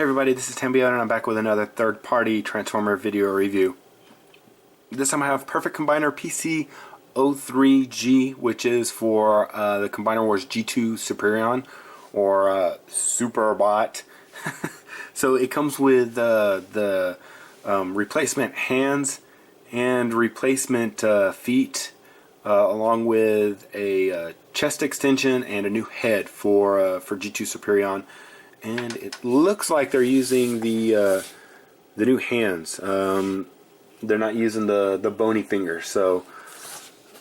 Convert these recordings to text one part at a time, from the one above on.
everybody, this is Tambio and I'm back with another third-party Transformer video review. This time I have Perfect Combiner PC-03G, which is for the Combiner Wars G2 Superion, or Superbot. So it comes with the replacement hands and replacement feet, along with a chest extension and a new head for G2 Superion. And it looks like they're using the new hands. They're not using the bony fingers, so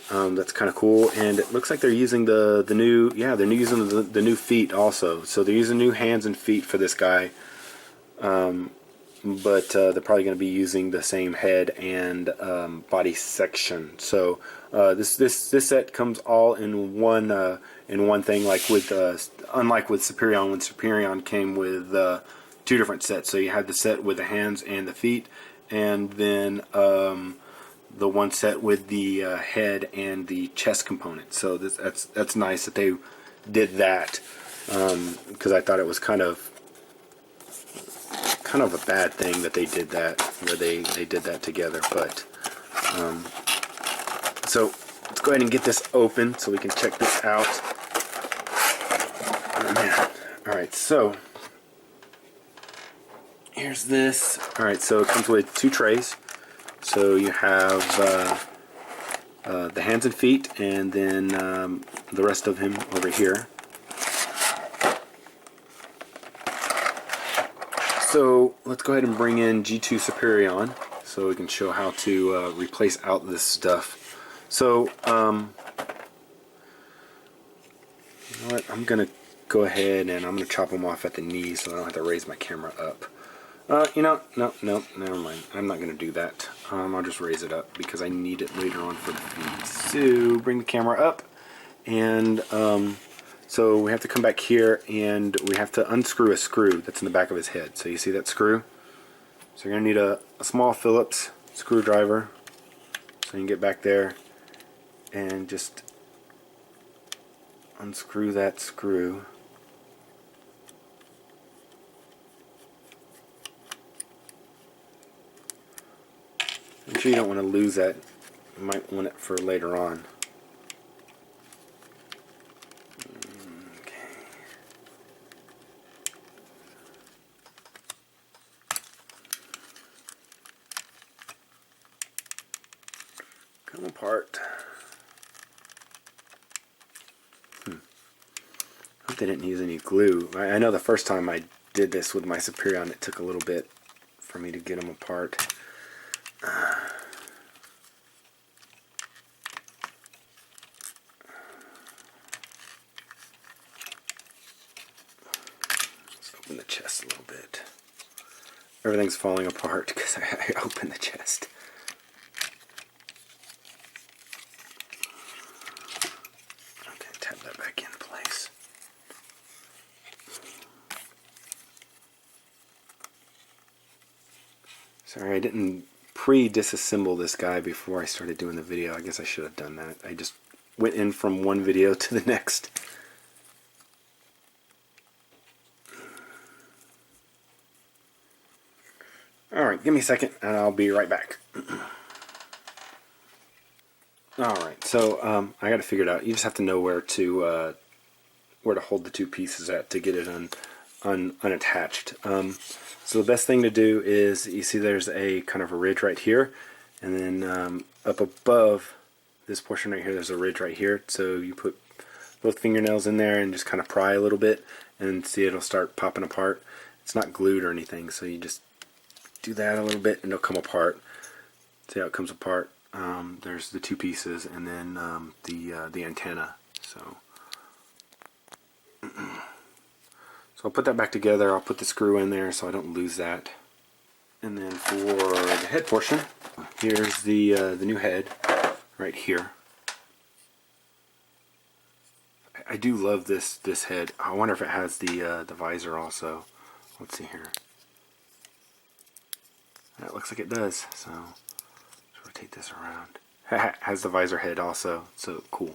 that's kind of cool. And it looks like they're using the new they're using the new feet also. So they're using new hands and feet for this guy. But they're probably going to be using the same head and body section. So this set comes all in one thing, like with unlike with Superion, when Superion came with two different sets. So you had the set with the hands and the feet, and then the one set with the head and the chest component. So that's nice that they did that, because I thought it was kind of a bad thing that they did that, where they did that together. But so let's go ahead and get this open so we can check this out. Alright, so here's this. Alright, so it comes with two trays. So you have the hands and feet, and then the rest of him over here. So let's go ahead and bring in G2 Superion so we can show how to replace out this stuff. So you know what? I'm gonna go ahead and I'm gonna chop them off at the knees so I don't have to raise my camera up. You know, no, never mind. I'm not gonna do that. I'll just raise it up because I need it later on for the feed. So bring the camera up, and so we have to come back here and we have to unscrew a screw that's in the back of his head. So you see that screw? So you're going to need a small Phillips screwdriver. So you can get back there and just unscrew that screw. I'm sure you don't want to lose that. You might want it for later on. Come apart. Hope they didn't use any glue. I know the first time I did this with my Superion, it took a little bit for me to get them apart. Let's open the chest a little bit. Everything's falling apart because I opened the chest. Tap that back in place. Sorry, I didn't pre-disassemble this guy before I started doing the video. I guess I should have done that. I just went in from one video to the next. Alright, give me a second and I'll be right back. Alright, so I got to figure it out. You just have to know where to hold the two pieces at to get it unattached. So the best thing to do is, you see there's a kind of a ridge right here, and then up above this portion right here there's a ridge right here. So you put both fingernails in there and just kind of pry a little bit, and see it'll start popping apart. It's not glued or anything, so you just do that a little bit and it'll come apart. See how it comes apart? There's the two pieces, and then the antenna. So I'll put that back together. I'll put the screw in there so I don't lose that. And then for the head portion, here's the new head right here. I do love this head. I wonder if it has the visor also. Let's see here. That looks like it does. So let's rotate this around. It has the visor head also. So cool.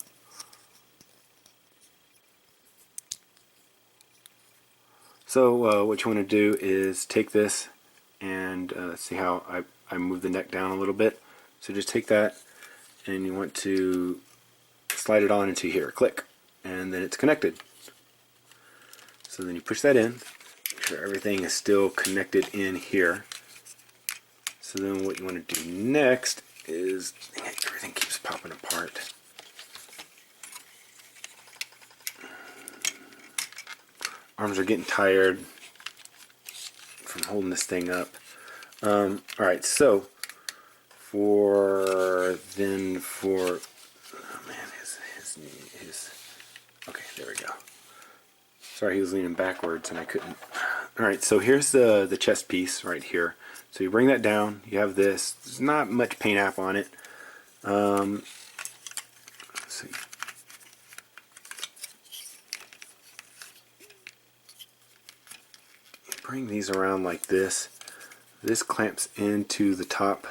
So what you want to do is take this and see how I move the neck down a little bit. So just take that and you want to slide it on into here. Click. And then it's connected. So then you push that in. Make sure everything is still connected in here. So then what you want to do next is, everything keeps popping apart. Arms are getting tired from holding this thing up. Alright, so oh man, his okay, there we go. Sorry, he was leaning backwards and I couldn't. Alright, so here's the chest piece right here. So you bring that down, you have this. There's not much paint app on it. Let's see. Bring these around like this. This clamps into the top,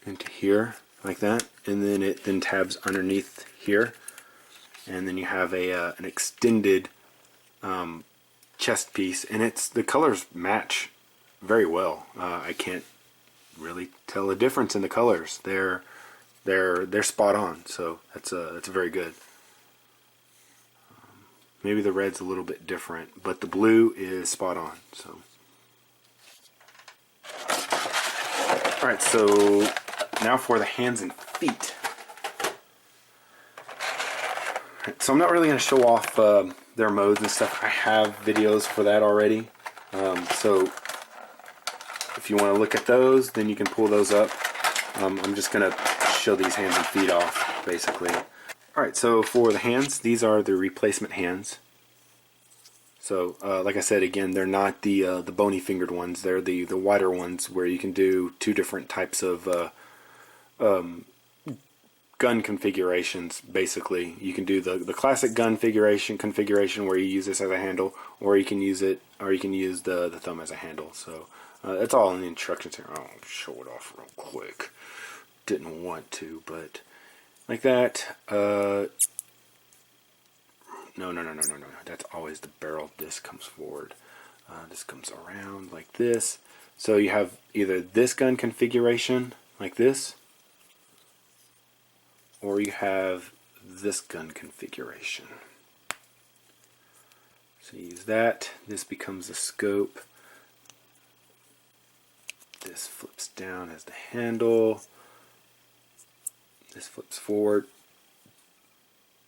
into here like that, and then it then tabs underneath here, and then you have an extended chest piece, and the colors match very well. I can't really tell a difference in the colors. They're spot on. So that's very good. Maybe the red's a little bit different, but the blue is spot on. So, all right. So now for the hands and feet. So I'm not really going to show off their modes and stuff. I have videos for that already. So if you want to look at those, then you can pull those up. I'm just going to show these hands and feet off, basically. Alright, so for the hands, these are the replacement hands. So, like I said, again, they're not the bony fingered ones. They're the wider ones where you can do two different types of gun configurations. Basically, you can do the classic gun configuration where you use this as a handle, or you can use the thumb as a handle. So that's all in the instructions here. I'll show it off real quick. Didn't want to, but like that. No. That's always the barrel. This comes forward. This comes around like this. So you have either this gun configuration like this, or you have this gun configuration. So you use that. This becomes a scope. This flips down as the handle. This flips forward.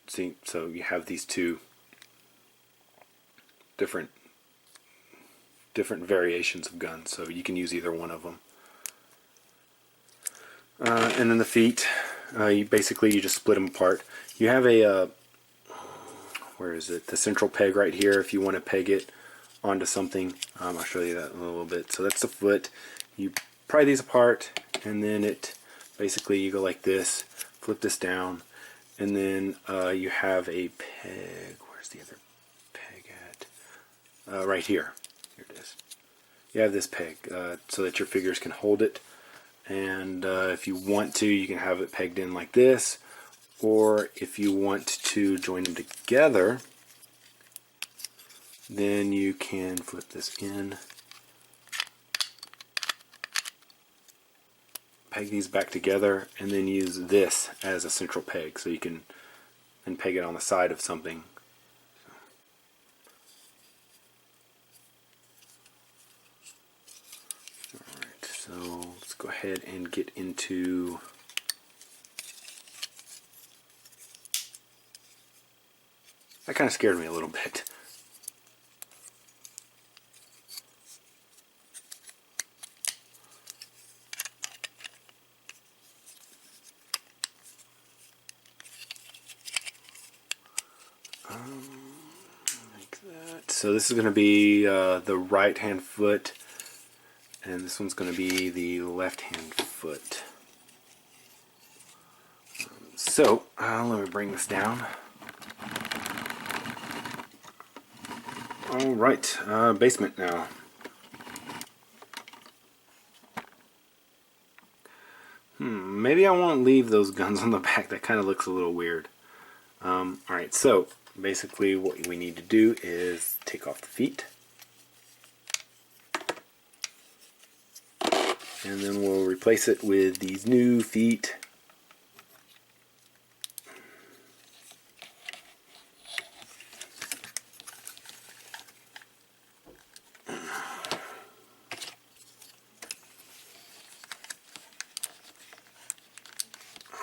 See, so you have these two different variations of guns, so you can use either one of them. And then the feet, you just split them apart. You have where is it? The central peg right here. If you want to peg it onto something, I'll show you that in a little bit. So that's the foot. You pry these apart, and then basically you go like this. Flip this down, and then you have a peg. Where's the other peg at? Right here. Here it is. You have this peg so that your fingers can hold it, and if you want to, you can have it pegged in like this, or if you want to join them together, then you can flip this in, peg these back together, and then use this as a central peg, so you can then peg it on the side of something. Alright, so let's go ahead and get into that. Kind of scared me a little bit. Like that. So this is going to be the right hand foot, and this one's going to be the left hand foot. So let me bring this down. Alright, basement now. Maybe I won't leave those guns on the back. That kind of looks a little weird. Alright, so basically what we need to do is take off the feet, and then we'll replace it with these new feet.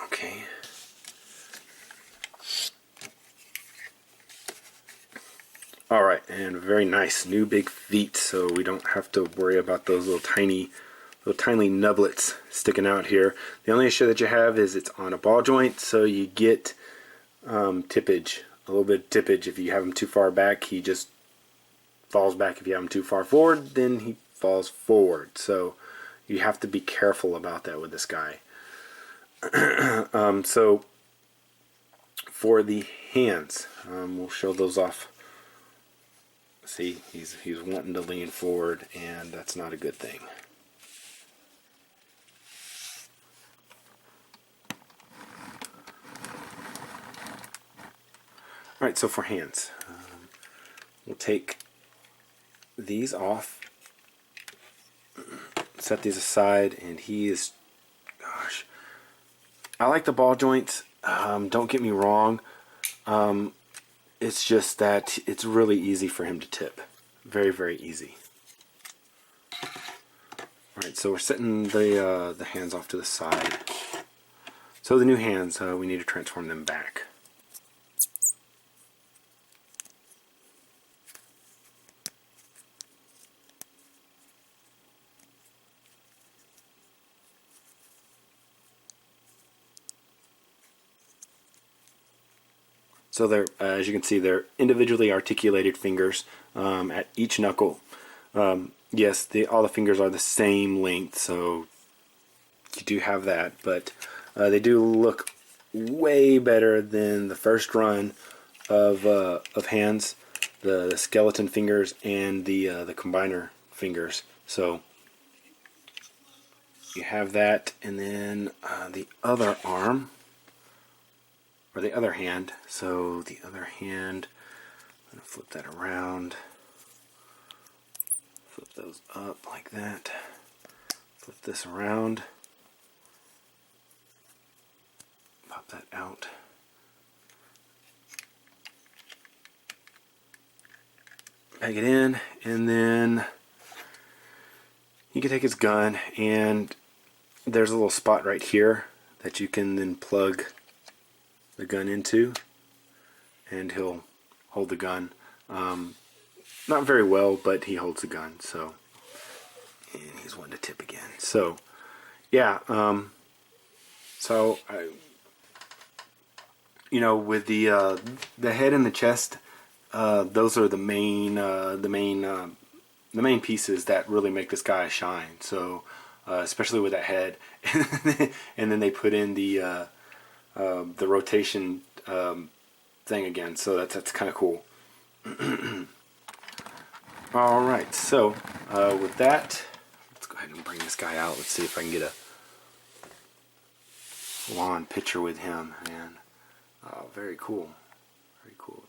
Okay. Alright, and very nice new big feet, so we don't have to worry about those little tiny nublets sticking out here. The only issue that you have is it's on a ball joint, so you get tippage, a little bit of tippage. If you have him too far back, he just falls back. If you have him too far forward, then he falls forward. So you have to be careful about that with this guy. So for the hands, we'll show those off. See, he's wanting to lean forward, and that's not a good thing. Alright, so for hands, we'll take these off, set these aside, and he is, gosh, I like the ball joints, don't get me wrong, it's just that it's really easy for him to tip. Very, very easy. Alright, so we're setting the hands off to the side. So the new hands, we need to transform them back. So they're, as you can see, they're individually articulated fingers at each knuckle. Yes, all the fingers are the same length, so you do have that, but they do look way better than the first run of hands, the skeleton fingers and the combiner fingers. So you have that, and then the other arm. Or the other hand. So the other hand, I'm going to flip that around. Flip those up like that. Flip this around. Pop that out. Peg it in, and then you can take his gun, and there's a little spot right here that you can then plug the gun into, and he'll hold the gun. Not very well, but he holds the gun. So, and he's wanting to tip again. So, yeah. So you know, with the head and the chest, those are the main pieces that really make this guy shine. So, especially with that head, and then they put in the rotation thing again, so that's kind of cool. Alright, so with that, let's go ahead and bring this guy out. Let's see if I can get a full-on picture with him. Man, very cool. Very cool.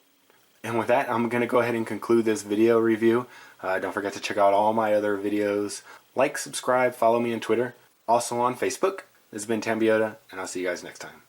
And with that, I'm going to go ahead and conclude this video review. Don't forget to check out all my other videos. Like, subscribe, follow me on Twitter. Also on Facebook. This has been Tambiota, and I'll see you guys next time.